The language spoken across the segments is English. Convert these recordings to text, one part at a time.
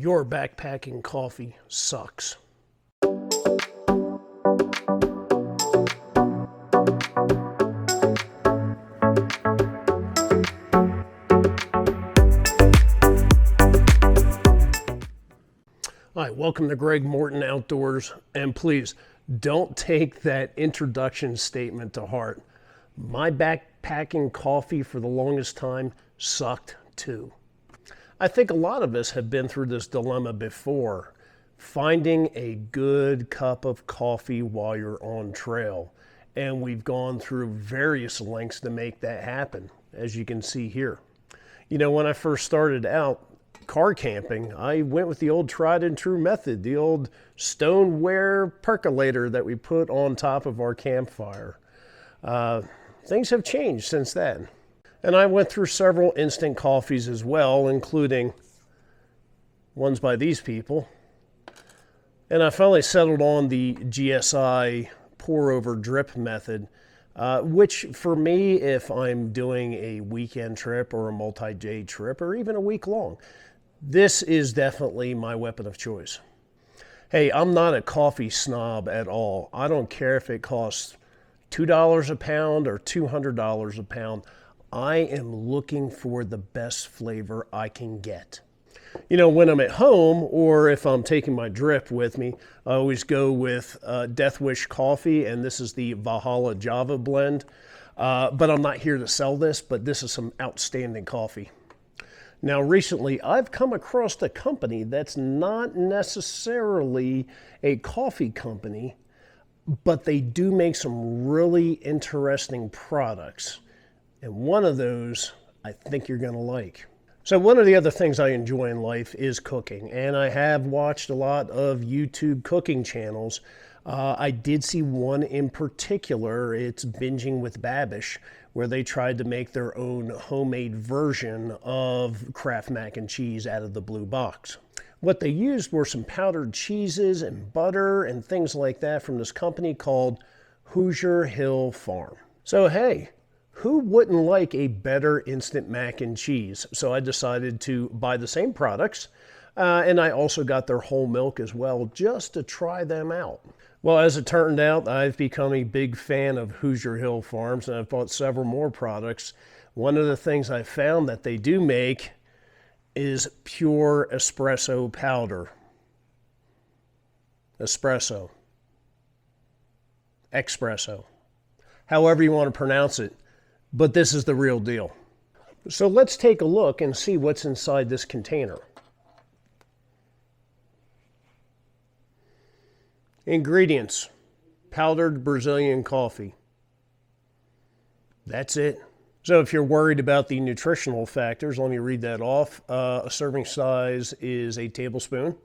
Your backpacking coffee sucks. Hi, welcome to Greg Morton Outdoors, and please don't take that introduction statement to heart. My backpacking coffee for the longest time sucked too. I think a lot of us have been through this dilemma before, finding a good cup of coffee while you're on trail. And we've gone through various lengths to make that happen, as you can see here. You know, when I first started out car camping, I went with the old tried and true method, the old stoneware percolator that we put on top of our campfire. Things have changed since then. And I went through several instant coffees as well, including ones by these people. And I finally settled on the GSI pour over drip method, which for me, if I'm doing a weekend trip or a multi-day trip or even a week long, this is definitely my weapon of choice. Hey, I'm not a coffee snob at all. I don't care if it costs $2 a pound or $200 a pound. I am looking for the best flavor I can get. You know, when I'm at home or if I'm taking my drip with me, I always go with Death Wish coffee, and this is the Valhalla Java blend. But I'm not here to sell this, but this is some outstanding coffee. Now, recently, I've come across a company that's not necessarily a coffee company, but they do make some really interesting products. And one of those I think you're going to like. So one of the other things I enjoy in life is cooking, and I have watched a lot of YouTube cooking channels. I did see one in particular, it's Binging with Babish, where they tried to make their own homemade version of Kraft mac and cheese out of the blue box. What they used were some powdered cheeses and butter and things like that from this company called Hoosier Hill Farm. So hey, who wouldn't like a better instant mac and cheese? So I decided to buy the same products, and I also got their whole milk as well, just to try them out. Well, as it turned out, I've become a big fan of Hoosier Hill Farms, and I've bought several more products. One of the things I found that they do make is pure espresso powder. Espresso. Espresso. However you want to pronounce it. But this is the real deal. So let's take a look and see what's inside this container. Ingredients: powdered Brazilian coffee. That's it. So if you're worried about the nutritional factors, let me read that off. A serving size is a tablespoon,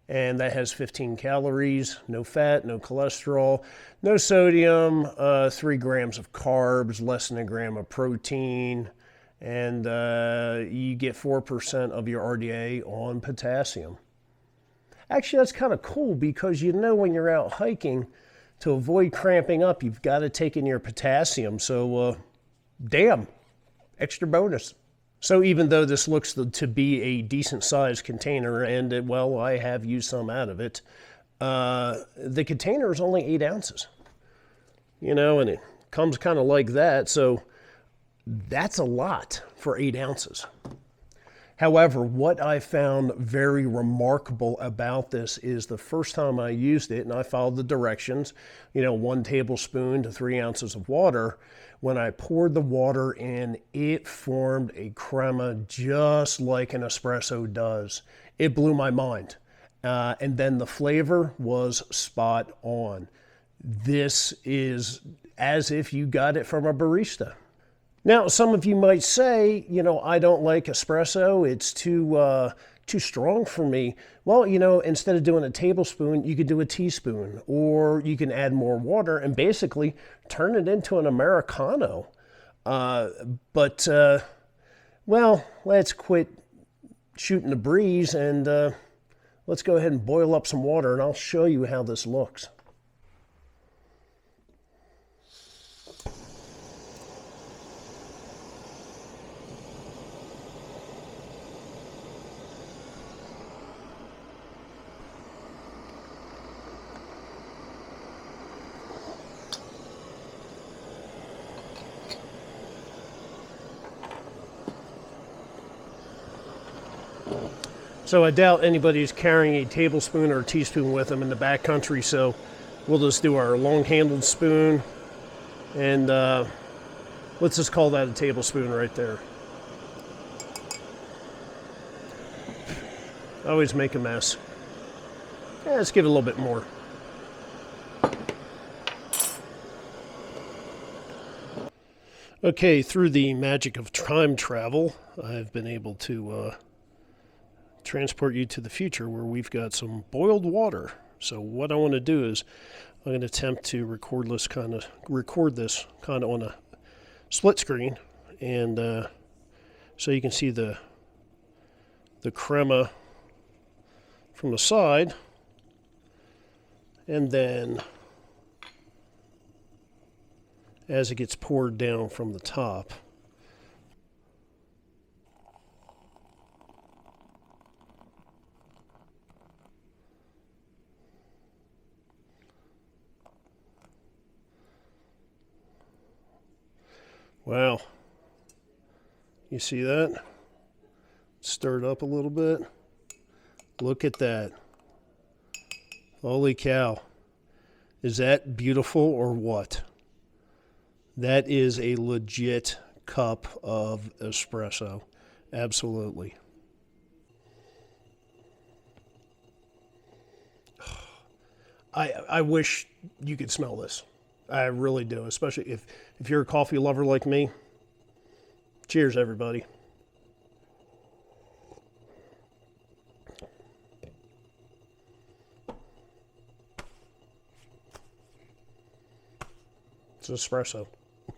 and that has 15 calories, no fat, no cholesterol, no sodium, 3 grams of carbs, less than a gram of protein, and you get 4% of your RDA on potassium. Actually, that's kind of cool because you know when you're out hiking, to avoid cramping up, you've got to take in your potassium. So, damn, extra bonus. So even though this looks to be a decent sized container, and well, I have used some out of it, the container is only 8 ounces. You know, and it comes kind of like that, so that's a lot for 8 ounces. However, what I found very remarkable about this is the first time I used it, and I followed the directions, 1 tablespoon to 3 ounces of water. When I poured the water in, it formed a crema just like an espresso does. It blew my mind. And then the flavor was spot on. This is as if you got it from a barista. Now, some of you might say, I don't like espresso. It's too strong for me. Well, instead of doing a tablespoon, you could do a teaspoon, or you can add more water and basically turn it into an Americano. Well, let's quit shooting the breeze and let's go ahead and boil up some water, and I'll show you how this looks. So I doubt anybody's carrying a tablespoon or a teaspoon with them in the backcountry, so we'll just do our long-handled spoon, and let's just call that a tablespoon right there. I always make a mess. Yeah, let's give it a little bit more. Okay, through the magic of time travel, I've been able to transport you to the future where we've got some boiled water. So what I want to do is I'm going to attempt to record this kind of on a split screen, and so you can see the crema from the side, and then as it gets poured down from the top. Wow. You see that? Stir it up a little bit. Look at that. Holy cow. Is that beautiful or what? That is a legit cup of espresso. Absolutely. I wish you could smell this. I really do, especially if you're a coffee lover like me. Cheers, everybody. It's espresso.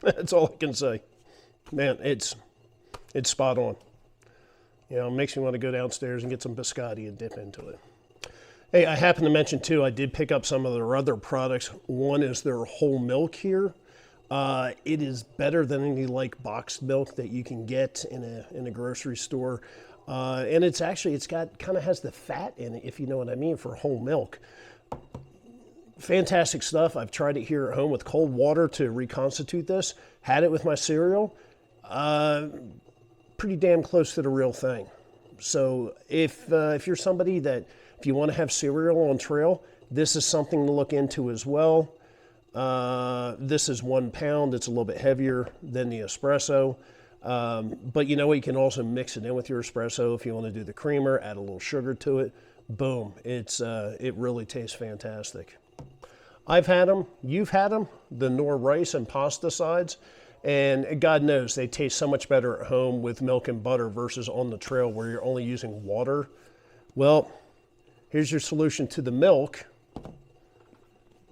That's all I can say. Man, it's spot on. You know, it makes me want to go downstairs and get some biscotti and dip into it. Hey, I happen to mention too, I did pick up some of their other products. One is their whole milk here. It is better than any like boxed milk that you can get in a grocery store. And it's got kind of has the fat in it, if you know what I mean, for whole milk. Fantastic stuff. I've tried it here at home with cold water to reconstitute this. Had it with my cereal. Pretty damn close to the real thing. So if you're somebody that, if you want to have cereal on trail, this is something to look into as well. This is 1 pound. It's a little bit heavier than the espresso. But you know what? You can also mix it in with your espresso if you want to do the creamer, add a little sugar to it. Boom. It really tastes fantastic. I've had them. You've had them. The Knorr rice and pasta sides. And God knows they taste so much better at home with milk and butter versus on the trail where you're only using water. Well, here's your solution to the milk.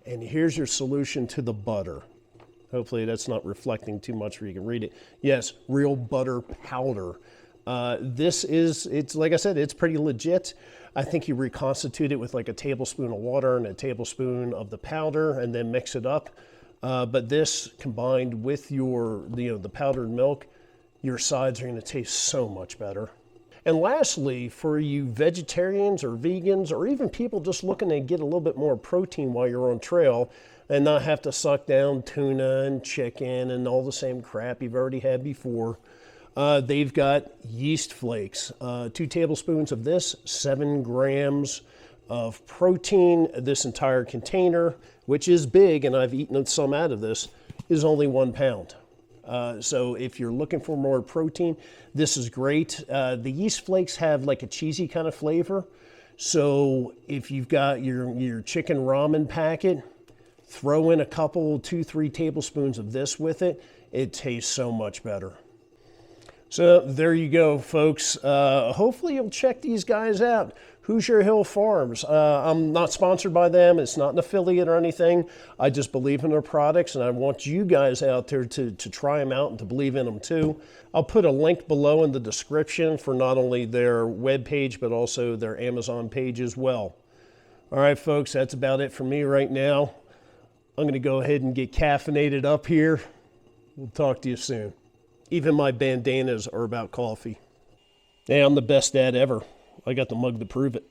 And here's your solution to the butter. Hopefully that's not reflecting too much where you can read it. Yes, real butter powder. It's like I said, it's pretty legit. I think you reconstitute it with like a tablespoon of water and a tablespoon of the powder and then mix it up. But this combined with the powdered milk, your sides are going to taste so much better. And lastly, for you vegetarians or vegans or even people just looking to get a little bit more protein while you're on trail and not have to suck down tuna and chicken and all the same crap you've already had before, they've got yeast flakes. 2 tablespoons of this, 7 grams of protein. This entire container, which is big, and I've eaten some out of this, is only 1 pound. So if you're looking for more protein, this is great. The yeast flakes have like a cheesy kind of flavor. So if you've got your chicken ramen packet, throw in a couple, 2-3 tablespoons of this with it. It tastes so much better. So there you go, folks. Hopefully you'll check these guys out. Hoosier Hill Farms. I'm not sponsored by them. It's not an affiliate or anything. I just believe in their products, and I want you guys out there to try them out and to believe in them too. I'll put a link below in the description for not only their webpage, but also their Amazon page as well. All right, folks, that's about it for me right now. I'm going to go ahead and get caffeinated up here. We'll talk to you soon. Even my bandanas are about coffee. Hey, I'm the best dad ever. I got the mug to prove it.